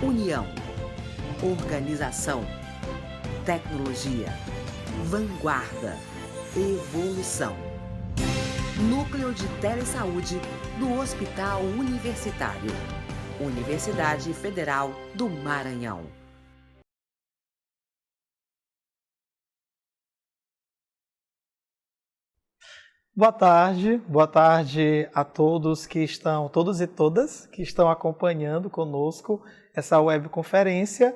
União, organização, tecnologia, vanguarda, evolução. Núcleo de Telesaúde do Hospital Universitário. Universidade Federal do Maranhão. Boa tarde a todos e todas que estão acompanhando conosco essa webconferência.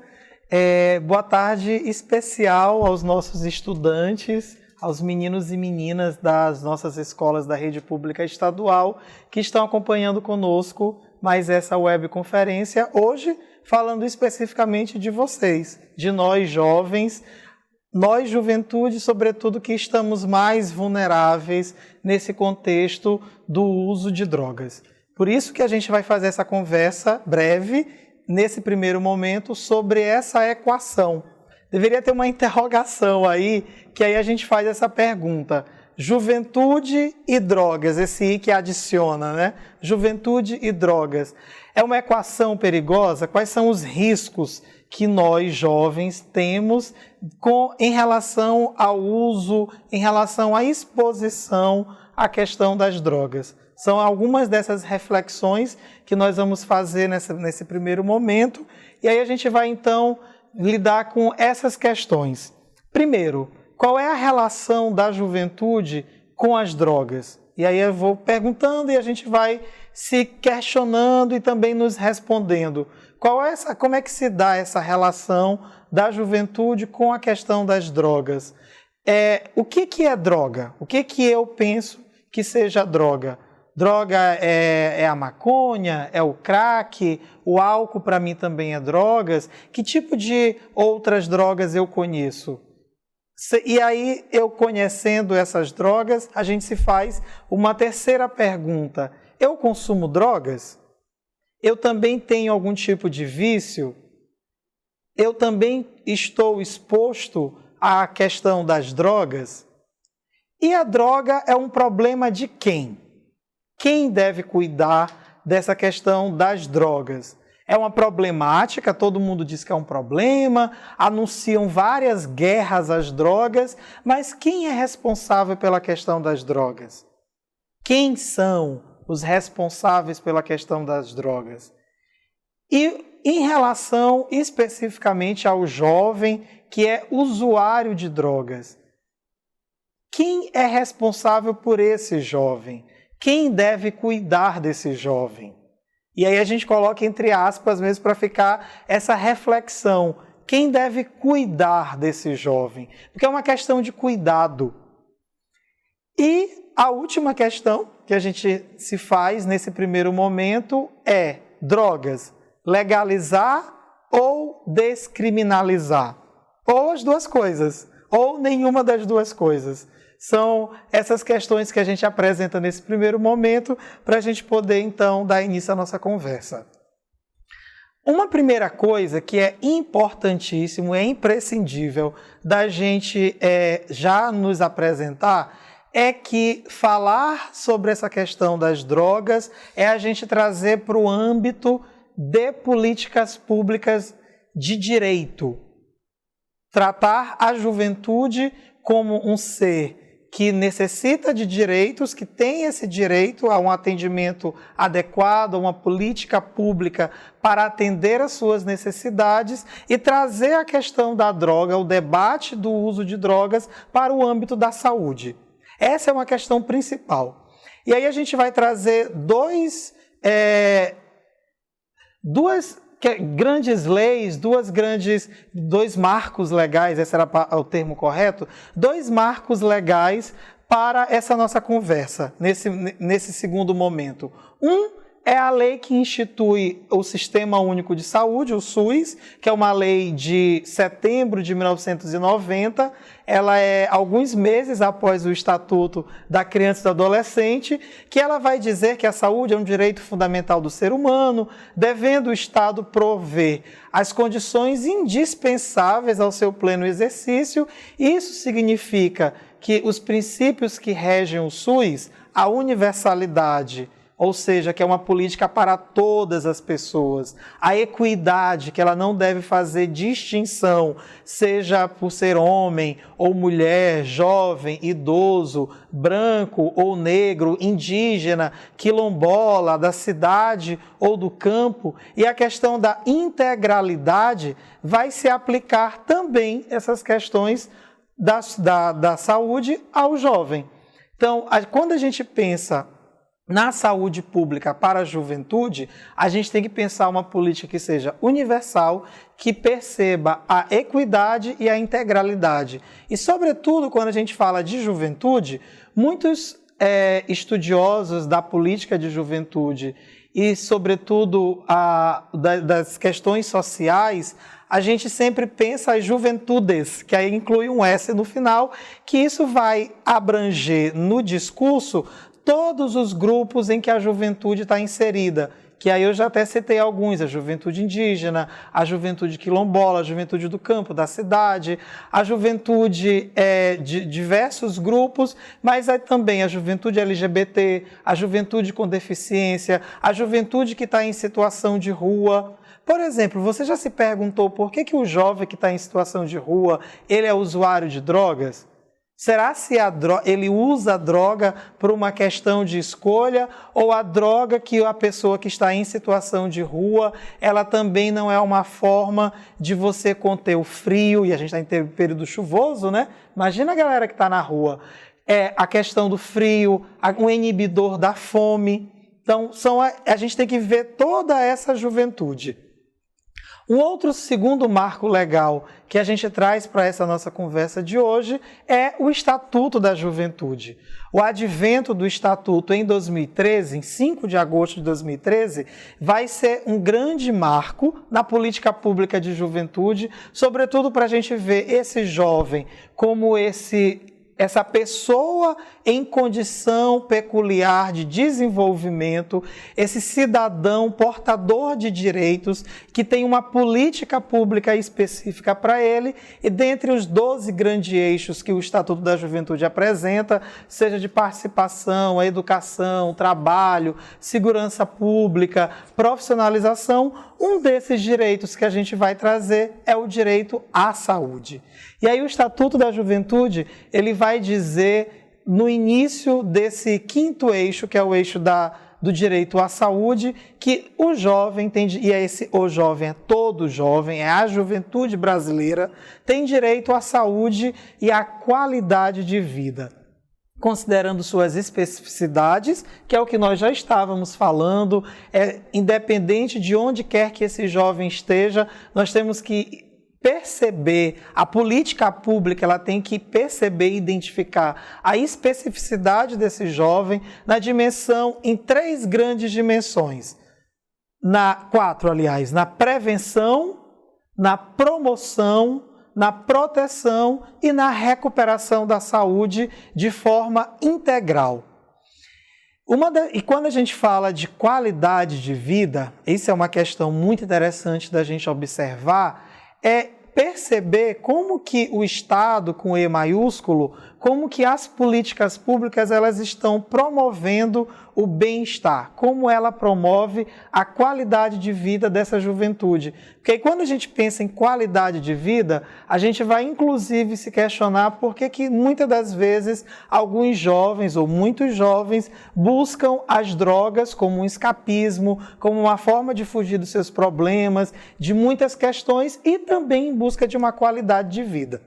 Boa tarde especial aos nossos estudantes, aos meninos e meninas das nossas escolas da rede pública estadual que estão acompanhando conosco mais essa webconferência, hoje falando especificamente de vocês, de nós jovens, nós, juventude, sobretudo, que estamos mais vulneráveis nesse contexto do uso de drogas. Por isso que a gente vai fazer essa conversa breve, nesse primeiro momento, sobre essa equação. Deveria ter uma interrogação aí, que aí a gente faz essa pergunta. Juventude e drogas, esse I que adiciona, né? Juventude e drogas. É uma equação perigosa? Quais são os riscos que nós, jovens, temos em relação ao uso, em relação à exposição à questão das drogas? São algumas dessas reflexões que nós vamos fazer nesse primeiro momento, e aí a gente vai, então, lidar com essas questões. Primeiro, qual é a relação da juventude com as drogas? E aí eu vou perguntando e a gente vai se questionando e também nos respondendo. Como é que se dá essa relação da juventude com a questão das drogas? O que é droga? O que eu penso que seja droga? Droga é a maconha? É o crack? O álcool para mim também é drogas? Que tipo de outras drogas eu conheço? E aí, eu conhecendo essas drogas, a gente se faz uma terceira pergunta. Eu consumo drogas? Eu também tenho algum tipo de vício? Eu também estou exposto à questão das drogas? E a droga é um problema de quem? Quem deve cuidar dessa questão das drogas? É uma problemática, todo mundo diz que é um problema, anunciam várias guerras às drogas, mas quem é responsável pela questão das drogas? Quem são os responsáveis pela questão das drogas? E em relação especificamente ao jovem que é usuário de drogas, quem é responsável por esse jovem? Quem deve cuidar desse jovem? E aí a gente coloca entre aspas mesmo para ficar essa reflexão. Quem deve cuidar desse jovem? Porque é uma questão de cuidado. E a última questão que a gente se faz nesse primeiro momento é drogas. Legalizar ou descriminalizar? Ou as duas coisas, ou nenhuma das duas coisas. São essas questões que a gente apresenta nesse primeiro momento para a gente poder, então, dar início à nossa conversa. Uma primeira coisa que é importantíssimo, é imprescindível da gente já nos apresentar é que falar sobre essa questão das drogas é a gente trazer para o âmbito de políticas públicas de direito. Tratar a juventude como um ser que necessita de direitos, que tem esse direito a um atendimento adequado, a uma política pública para atender às suas necessidades e trazer a questão da droga, o debate do uso de drogas para o âmbito da saúde. Essa é uma questão principal. E aí a gente vai trazer duas grandes leis, dois marcos legais, esse era o termo correto, dois marcos legais para essa nossa conversa, nesse segundo momento. Um é a lei que institui o Sistema Único de Saúde, o SUS, que é uma lei de setembro de 1990. Ela é alguns meses após o Estatuto da Criança e do Adolescente, que ela vai dizer que a saúde é um direito fundamental do ser humano, devendo o Estado prover as condições indispensáveis ao seu pleno exercício. Isso significa que os princípios que regem o SUS, a universalidade, ou seja, que é uma política para todas as pessoas. A equidade, que ela não deve fazer distinção, seja por ser homem ou mulher, jovem, idoso, branco ou negro, indígena, quilombola, da cidade ou do campo. E a questão da integralidade vai se aplicar também essas questões da saúde ao jovem. Então, quando a gente pensa na saúde pública para a juventude, a gente tem que pensar uma política que seja universal, que perceba a equidade e a integralidade. E, sobretudo, quando a gente fala de juventude, muitos estudiosos da política de juventude e, sobretudo, das questões sociais, a gente sempre pensa as juventudes, que aí inclui um S no final, que isso vai abranger no discurso todos os grupos em que a juventude está inserida, que aí eu já até citei alguns, a juventude indígena, a juventude quilombola, a juventude do campo, da cidade, a juventude de diversos grupos, mas aí também a juventude LGBT, a juventude com deficiência, a juventude que está em situação de rua. Por exemplo, você já se perguntou por que o jovem que está em situação de rua, ele é usuário de drogas? Será se ele usa a droga por uma questão de escolha ou a droga que a pessoa que está em situação de rua, ela também não é uma forma de você conter o frio, e a gente está em período chuvoso, né? Imagina a galera que está na rua. A questão do frio, um inibidor da fome. Então, a gente tem que ver toda essa juventude. Um outro segundo marco legal que a gente traz para essa nossa conversa de hoje é o Estatuto da Juventude. O advento do Estatuto em 2013, em 5 de agosto de 2013, vai ser um grande marco na política pública de juventude, sobretudo para a gente ver esse jovem como essa pessoa em condição peculiar de desenvolvimento, esse cidadão portador de direitos que tem uma política pública específica para ele, e dentre os 12 grandes eixos que o Estatuto da Juventude apresenta, seja de participação, educação, trabalho, segurança pública, profissionalização, um desses direitos que a gente vai trazer é o direito à saúde. E aí o Estatuto da Juventude, ele vai dizer, no início desse quinto eixo, que é o eixo do direito à saúde, que o jovem tem, e o jovem é todo jovem, é a juventude brasileira, tem direito à saúde e à qualidade de vida, considerando suas especificidades, que é o que nós já estávamos falando, independente de onde quer que esse jovem esteja, nós temos que perceber, a política pública ela tem que perceber e identificar a especificidade desse jovem em 3 grandes dimensões. Quatro, aliás, na prevenção, na promoção, na proteção e na recuperação da saúde de forma integral. E quando a gente fala de qualidade de vida, isso é uma questão muito interessante da gente observar, perceber como que o Estado, com E maiúsculo, como que as políticas públicas elas estão promovendo o bem-estar, como ela promove a qualidade de vida dessa juventude. Porque aí, quando a gente pensa em qualidade de vida, a gente vai inclusive se questionar por que muitas das vezes alguns jovens ou muitos jovens buscam as drogas como um escapismo, como uma forma de fugir dos seus problemas, de muitas questões e também em busca de uma qualidade de vida.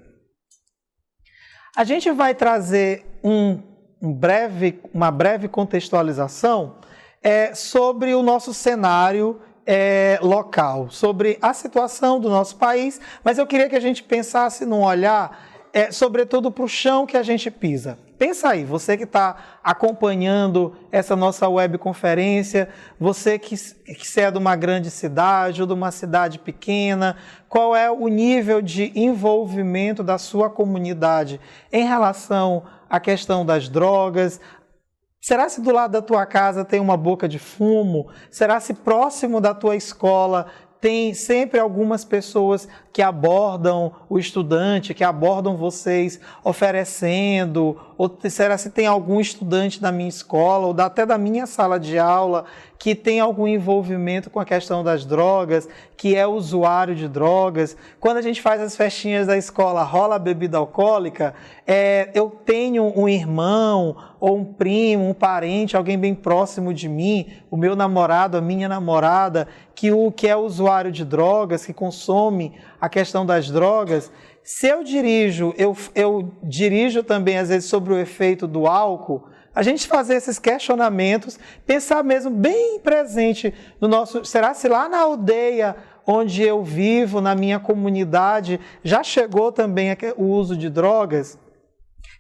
A gente vai trazer uma breve contextualização sobre o nosso cenário local, sobre a situação do nosso país, mas eu queria que a gente pensasse num olhar, sobretudo para o chão que a gente pisa. Pensa aí, você que está acompanhando essa nossa webconferência, você que é de uma grande cidade ou de uma cidade pequena, qual é o nível de envolvimento da sua comunidade em relação à questão das drogas? Será se do lado da tua casa tem uma boca de fumo? Será se próximo da tua escola tem sempre algumas pessoas que abordam o estudante, que abordam vocês oferecendo Ou será se tem algum estudante da minha escola, ou até da minha sala de aula, que tem algum envolvimento com a questão das drogas, que é usuário de drogas? Quando a gente faz as festinhas da escola, rola bebida alcoólica, eu tenho um irmão, ou um primo, um parente, alguém bem próximo de mim, o meu namorado, a minha namorada, que é usuário de drogas, que consome a questão das drogas. Se eu dirijo também, às vezes, sobre o efeito do álcool, a gente fazer esses questionamentos, pensar mesmo bem presente no nosso... Será se lá na aldeia onde eu vivo, na minha comunidade, já chegou também o uso de drogas?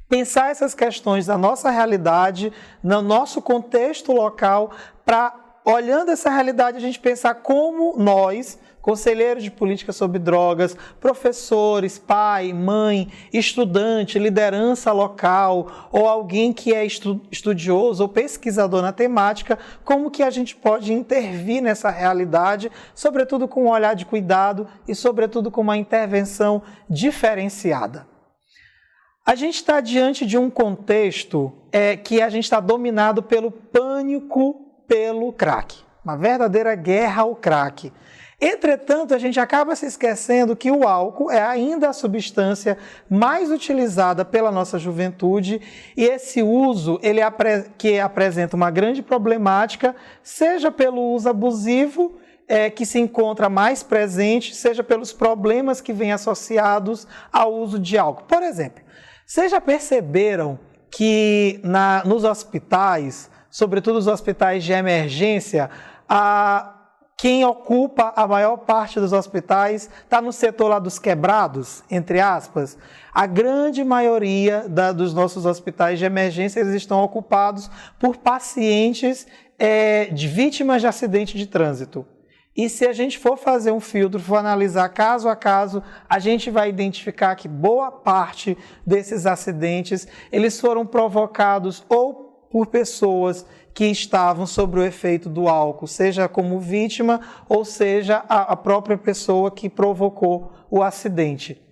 Pensar essas questões da nossa realidade, no nosso contexto local, para, olhando essa realidade, a gente pensar como nós, conselheiros de política sobre drogas, professores, pai, mãe, estudante, liderança local, ou alguém que é estudioso ou pesquisador na temática, como que a gente pode intervir nessa realidade, sobretudo com um olhar de cuidado e sobretudo com uma intervenção diferenciada. A gente está diante de um contexto que a gente está dominado pelo pânico pelo crack, uma verdadeira guerra ao crack. Entretanto, a gente acaba se esquecendo que o álcool é ainda a substância mais utilizada pela nossa juventude e esse uso que apresenta uma grande problemática, seja pelo uso abusivo, que se encontra mais presente, seja pelos problemas que vêm associados ao uso de álcool. Por exemplo, vocês já perceberam que nos hospitais, sobretudo os hospitais de emergência, quem ocupa a maior parte dos hospitais está no setor lá dos quebrados, entre aspas? A grande maioria dos nossos hospitais de emergência eles estão ocupados por pacientes de vítimas de acidente de trânsito. E se a gente for fazer um filtro, for analisar caso a caso, a gente vai identificar que boa parte desses acidentes, eles foram provocados ou por pessoas que estavam sob o efeito do álcool, seja como vítima ou seja a própria pessoa que provocou o acidente.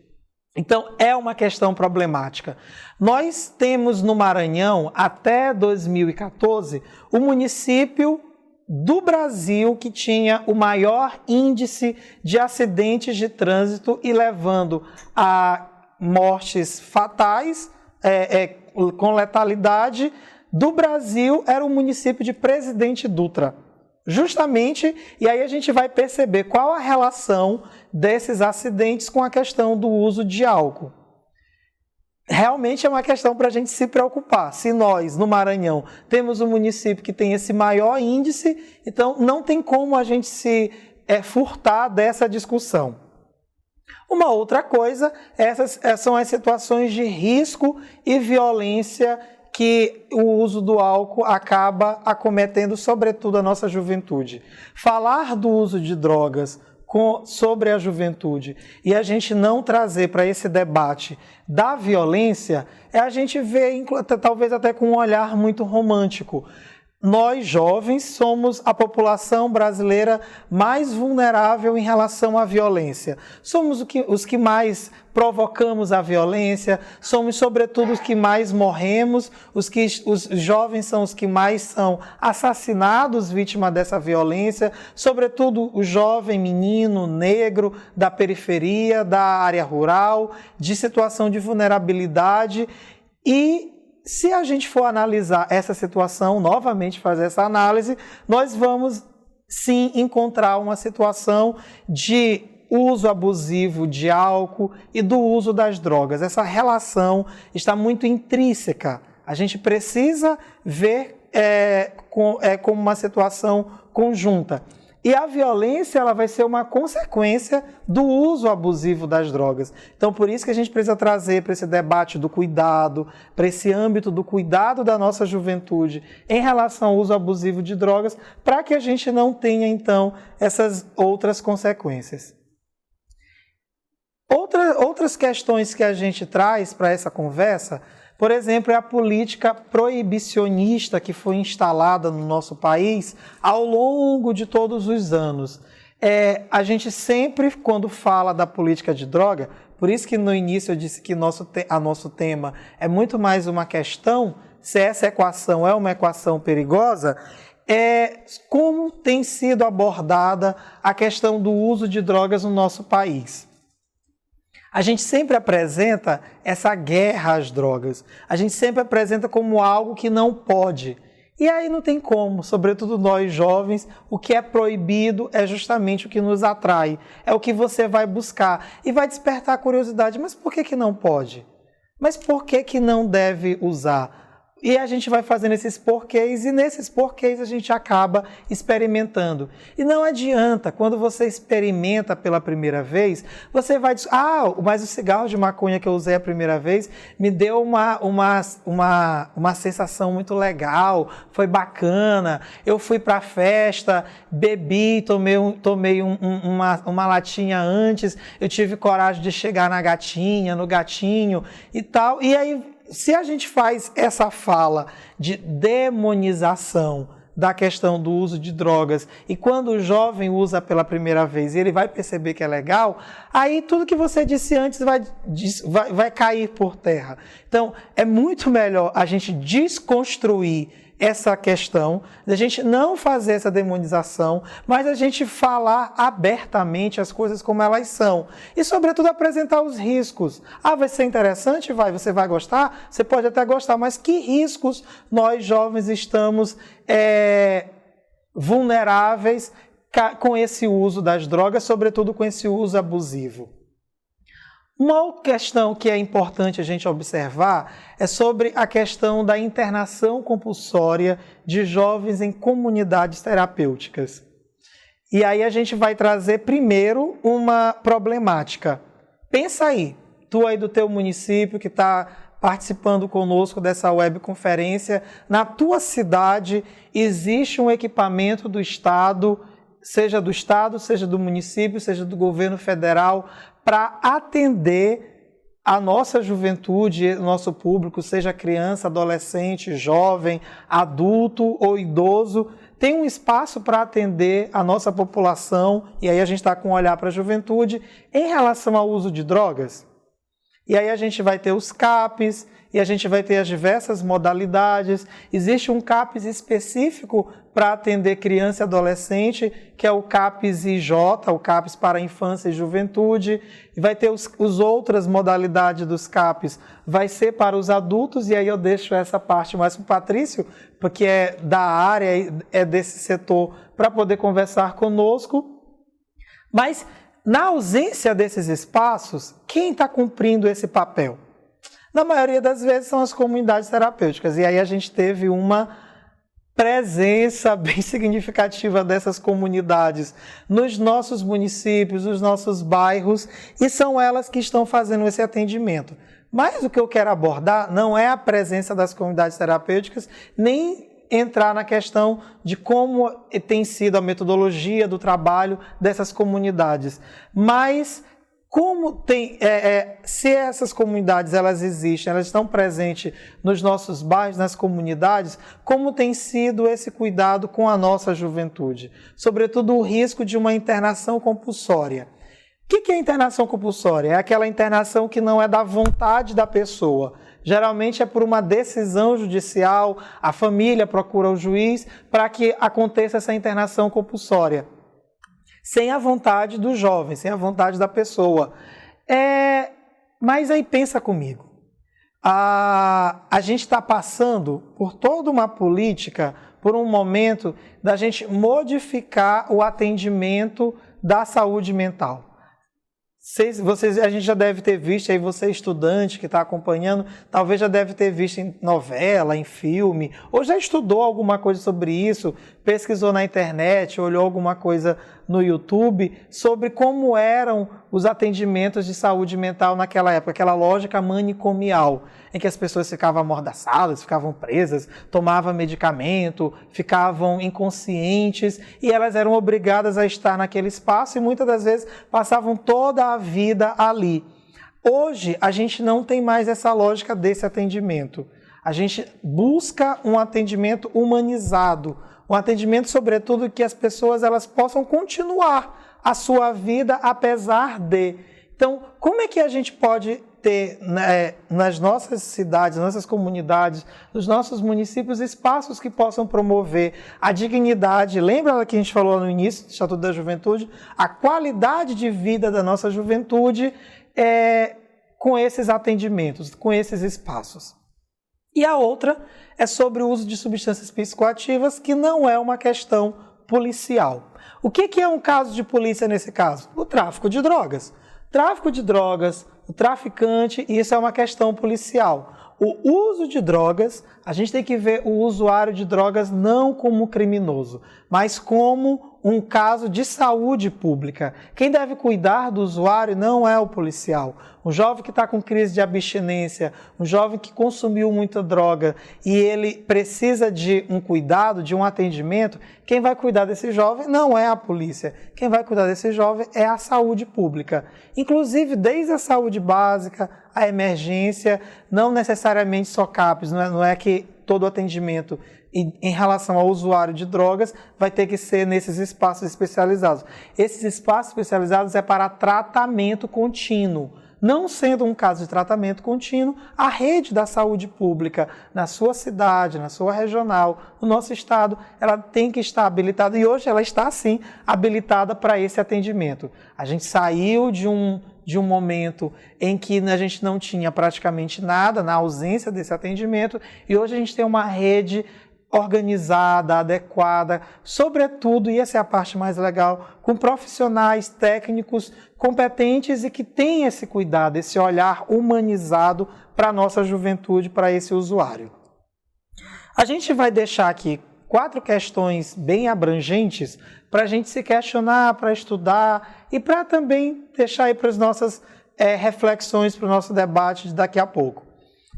Então, é uma questão problemática. Nós temos no Maranhão, até 2014, o município do Brasil que tinha o maior índice de acidentes de trânsito e levando a mortes fatais, com letalidade, do Brasil era o município de Presidente Dutra. Justamente, e aí a gente vai perceber qual a relação desses acidentes com a questão do uso de álcool. Realmente é uma questão para a gente se preocupar. Se nós, no Maranhão, temos um município que tem esse maior índice, então não tem como a gente se furtar dessa discussão. Uma outra coisa, são as situações de risco e violência que o uso do álcool acaba acometendo, sobretudo a nossa juventude. Falar do uso de drogas sobre a juventude e a gente não trazer para esse debate da violência, a gente vê, talvez até com um olhar muito romântico. Nós, jovens, somos a população brasileira mais vulnerável em relação à violência. Somos os que mais provocamos a violência, somos, sobretudo, os que mais morremos, os jovens são os que mais são assassinados vítima dessa violência, sobretudo o jovem menino negro da periferia, da área rural, de situação de vulnerabilidade. E se a gente for analisar essa situação, novamente fazer essa análise, nós vamos sim encontrar uma situação de uso abusivo de álcool e do uso das drogas. Essa relação está muito intrínseca. A gente precisa ver como uma situação conjunta. E a violência ela vai ser uma consequência do uso abusivo das drogas. Então, por isso que a gente precisa trazer para esse debate do cuidado, para esse âmbito do cuidado da nossa juventude em relação ao uso abusivo de drogas, para que a gente não tenha, então, essas outras consequências. Outras questões que a gente traz para essa conversa, por exemplo, é a política proibicionista que foi instalada no nosso país ao longo de todos os anos. A gente sempre, quando fala da política de droga, por isso que no início eu disse que nosso tema é muito mais uma questão, se essa equação é uma equação perigosa, como tem sido abordada a questão do uso de drogas no nosso país. A gente sempre apresenta essa guerra às drogas, a gente sempre apresenta como algo que não pode. E aí não tem como, sobretudo nós jovens, o que é proibido é justamente o que nos atrai, é o que você vai buscar e vai despertar a curiosidade. Mas por que não pode? Mas por que não deve usar? E a gente vai fazendo esses porquês e nesses porquês a gente acaba experimentando. E não adianta, quando você experimenta pela primeira vez, você vai dizer, mas o cigarro de maconha que eu usei a primeira vez me deu uma sensação muito legal, foi bacana, eu fui para a festa, bebi, tomei uma latinha antes, eu tive coragem de chegar na gatinha, no gatinho e tal, e aí se a gente faz essa fala de demonização da questão do uso de drogas e quando o jovem usa pela primeira vez ele vai perceber que é legal, aí tudo que você disse antes vai cair por terra. Então, é muito melhor a gente desconstruir essa questão, a gente não fazer essa demonização, mas a gente falar abertamente as coisas como elas são. E, sobretudo, apresentar os riscos. Vai ser interessante? Você vai gostar? Você pode até gostar, mas que riscos nós jovens estamos vulneráveis com esse uso das drogas, sobretudo com esse uso abusivo? Uma questão que é importante a gente observar é sobre a questão da internação compulsória de jovens em comunidades terapêuticas. E aí a gente vai trazer primeiro uma problemática. Pensa aí, tu aí do teu município que está participando conosco dessa webconferência, na tua cidade existe um equipamento do Estado, seja do município, seja do governo federal, para atender a nossa juventude, o nosso público, seja criança, adolescente, jovem, adulto ou idoso, tem um espaço para atender a nossa população, e aí a gente está com um olhar para a juventude, em relação ao uso de drogas? E aí a gente vai ter os CAPs, e a gente vai ter as diversas modalidades. Existe um CAPs específico para atender criança e adolescente, que é o CAPs IJ, o CAPs para infância e juventude. E vai ter os outras modalidades dos CAPs, vai ser para os adultos, e aí eu deixo essa parte mais para o Patrício, porque é da área, é desse setor, para poder conversar conosco. Mas, na ausência desses espaços, quem está cumprindo esse papel? Na maioria das vezes são as comunidades terapêuticas. E aí a gente teve uma presença bem significativa dessas comunidades nos nossos municípios, nos nossos bairros, e são elas que estão fazendo esse atendimento. Mas o que eu quero abordar não é a presença das comunidades terapêuticas, nem entrar na questão de como tem sido a metodologia do trabalho dessas comunidades, mas como se essas comunidades elas existem, elas estão presentes nos nossos bairros, nas comunidades, como tem sido esse cuidado com a nossa juventude, sobretudo o risco de uma internação compulsória. O que é internação compulsória? É aquela internação que não é da vontade da pessoa. Geralmente é por uma decisão judicial, a família procura o juiz para que aconteça essa internação compulsória. Sem a vontade do jovem, sem a vontade da pessoa. Mas aí pensa comigo. A gente está passando por toda uma política, por um momento da gente modificar o atendimento da saúde mental. A gente já deve ter visto, aí você estudante que está acompanhando, talvez já deve ter visto em novela, em filme, ou já estudou alguma coisa sobre isso, pesquisou na internet, olhou alguma coisa no YouTube, sobre como eram os atendimentos de saúde mental naquela época, aquela lógica manicomial, em que as pessoas ficavam amordaçadas, ficavam presas, tomavam medicamento, ficavam inconscientes, e elas eram obrigadas a estar naquele espaço e muitas das vezes passavam toda a vida ali. Hoje, a gente não tem mais essa lógica desse atendimento. A gente busca um atendimento humanizado, Um atendimento, sobretudo, que as pessoas elas possam continuar a sua vida apesar de. Então, como é que a gente pode ter, né, nas nossas cidades, nas nossas comunidades, nos nossos municípios, espaços que possam promover a dignidade? Lembra que a gente falou no início do Estatuto da Juventude? A qualidade de vida da nossa juventude com esses atendimentos, com esses espaços. E a outra é sobre o uso de substâncias psicoativas, que não é uma questão policial. O que é um caso de polícia nesse caso? O tráfico de drogas. Tráfico de drogas, o traficante, isso é uma questão policial. O uso de drogas, a gente tem que ver o usuário de drogas não como criminoso, mas como um caso de saúde pública. Quem deve cuidar do usuário não é o policial. Um jovem que está com crise de abstinência, um jovem que consumiu muita droga e ele precisa de um cuidado, de um atendimento, quem vai cuidar desse jovem não é a polícia. Quem vai cuidar desse jovem é a saúde pública. Inclusive, desde a saúde básica, a emergência, não necessariamente só CAPs, não é que todo atendimento em relação ao usuário de drogas vai ter que ser nesses espaços especializados. Esses espaços especializados é para tratamento contínuo. Não sendo um caso de tratamento contínuo, a rede da saúde pública na sua cidade, na sua regional, no nosso estado, ela tem que estar habilitada e hoje ela está, sim, habilitada para esse atendimento. A gente saiu de um momento em que a gente não tinha praticamente nada, na ausência desse atendimento, e hoje a gente tem uma rede organizada, adequada, sobretudo, e essa é a parte mais legal, com profissionais técnicos competentes e que têm esse cuidado, esse olhar humanizado para a nossa juventude, para esse usuário. A gente vai deixar aqui 4 questões bem abrangentes para a gente se questionar, para estudar e para também deixar aí para as nossas reflexões, para o nosso debate de daqui a pouco.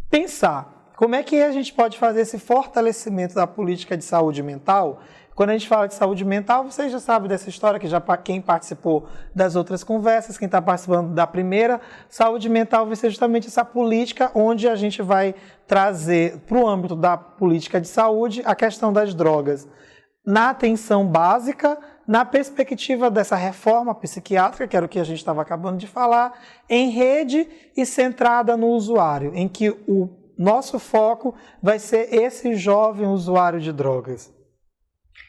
Pensar. Como é que a gente pode fazer esse fortalecimento da política de saúde mental? Quando a gente fala de saúde mental, vocês já sabem dessa história, que já quem participou das outras conversas, quem está participando da primeira, saúde mental vai ser justamente essa política onde a gente vai trazer para o âmbito da política de saúde a questão das drogas. Na atenção básica, na perspectiva dessa reforma psiquiátrica, que era o que a gente estava acabando de falar, em rede e centrada no usuário, em que o nosso foco vai ser esse jovem usuário de drogas.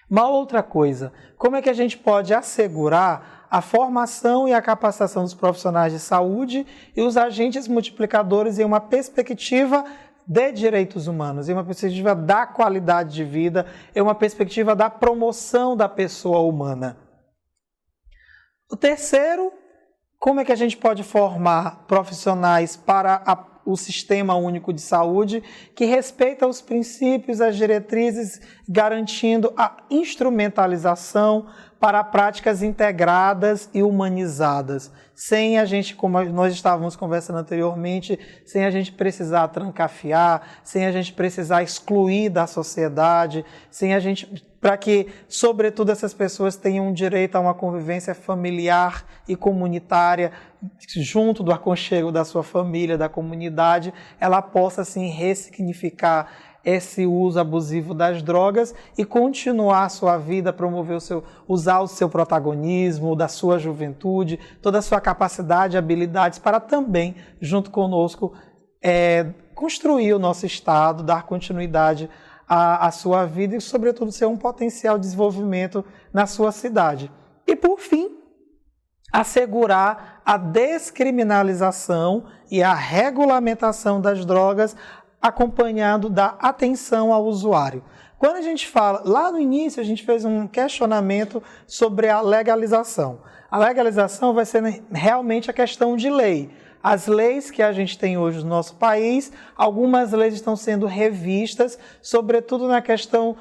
Uma outra coisa, como é que a gente pode assegurar a formação e a capacitação dos profissionais de saúde e os agentes multiplicadores em uma perspectiva de direitos humanos, em uma perspectiva da qualidade de vida, em uma perspectiva da promoção da pessoa humana. O terceiro, como é que a gente pode formar profissionais para o Sistema Único de Saúde, que respeita os princípios, as diretrizes, garantindo a instrumentalização para práticas integradas e humanizadas, sem a gente, como nós estávamos conversando anteriormente, sem a gente precisar trancafiar, sem a gente precisar excluir da sociedade, sem a gente, para que, sobretudo, essas pessoas tenham direito a uma convivência familiar e comunitária, junto do aconchego da sua família, da comunidade, ela possa, assim, ressignificar esse uso abusivo das drogas e continuar a sua vida, promover usar o seu protagonismo, da sua juventude, toda a sua capacidade e habilidades para também, junto conosco, construir o nosso Estado, dar continuidade à sua vida e, sobretudo, ser um potencial desenvolvimento na sua cidade. E, por fim, assegurar a descriminalização e a regulamentação das drogas, acompanhado da atenção ao usuário. Quando a gente fala, lá no início a gente fez um questionamento sobre a legalização. A legalização vai ser realmente a questão de lei. As leis que a gente tem hoje no nosso país, algumas leis estão sendo revistas, sobretudo na questão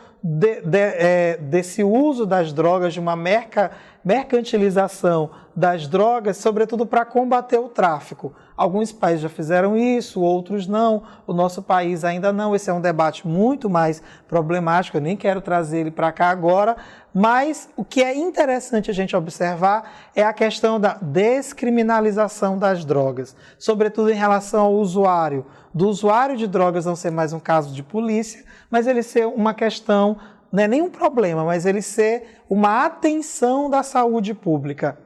desse uso das drogas, de uma mercantilização das drogas, sobretudo para combater o tráfico. Alguns países já fizeram isso, outros não. O nosso país ainda não. Esse é um debate muito mais problemático, eu nem quero trazer ele para cá agora, mas o que é interessante a gente observar é a questão da descriminalização das drogas, sobretudo em relação ao usuário. Do usuário de drogas não ser mais um caso de polícia, mas ele ser uma questão não é nenhum problema, mas ele ser uma atenção da saúde pública.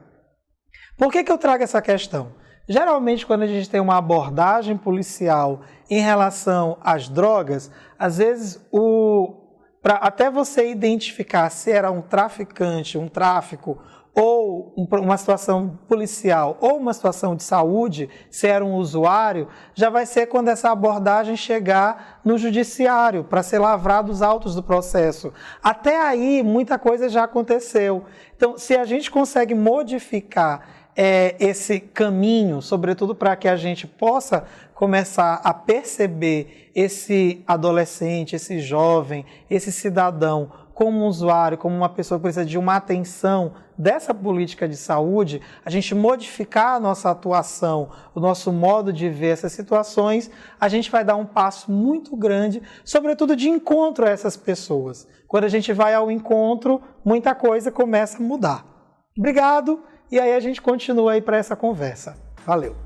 Por que eu trago essa questão? Geralmente, quando a gente tem uma abordagem policial em relação às drogas, às vezes, até você identificar se era um traficante, um tráfico, ou uma situação policial, ou uma situação de saúde, se era um usuário, já vai ser quando essa abordagem chegar no judiciário, para ser lavrado os autos do processo. Até aí, muita coisa já aconteceu. Então, se a gente consegue modificar esse caminho, sobretudo para que a gente possa começar a perceber esse adolescente, esse jovem, esse cidadão como um usuário, como uma pessoa que precisa de uma atenção dessa política de saúde, a gente modificar a nossa atuação, o nosso modo de ver essas situações, a gente vai dar um passo muito grande, sobretudo de encontro a essas pessoas. Quando a gente vai ao encontro, muita coisa começa a mudar. Obrigado! E aí a gente continua aí para essa conversa. Valeu!